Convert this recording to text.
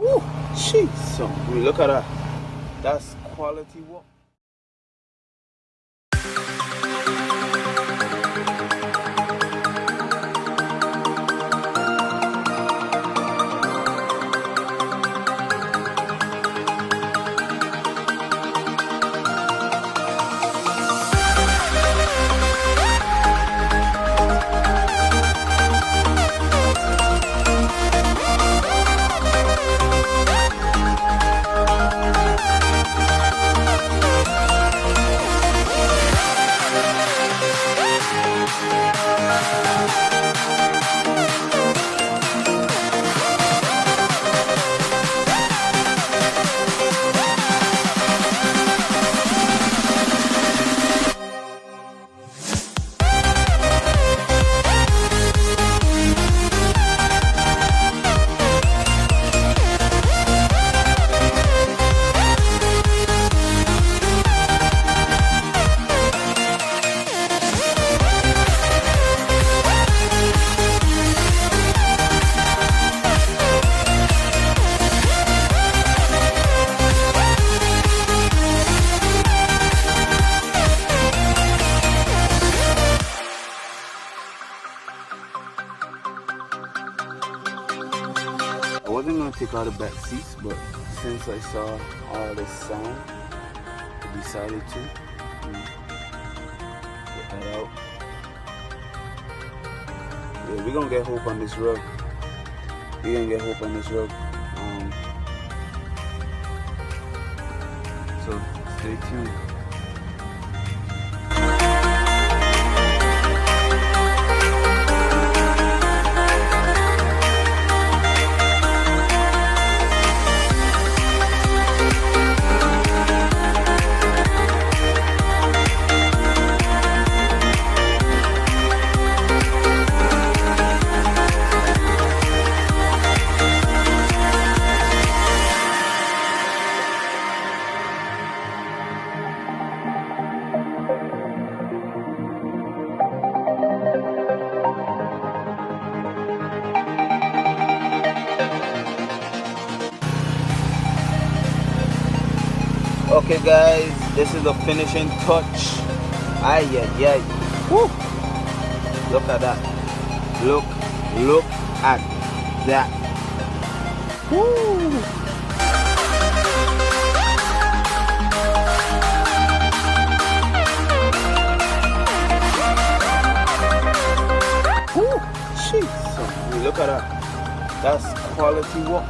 Ooh, jeez. So look at that. That's quality work. I wasn't going to take out the back seats, but since I saw all this sound, I decided to get that out. Yeah, we're going to get hope on this road. We're going to get hope on this road. So stay tuned. Okay guys, this is the finishing touch. Ay, ay, ay. Woo. Look at that. Look at that. Woo. Woo. Jeez. Look at that. That's quality work.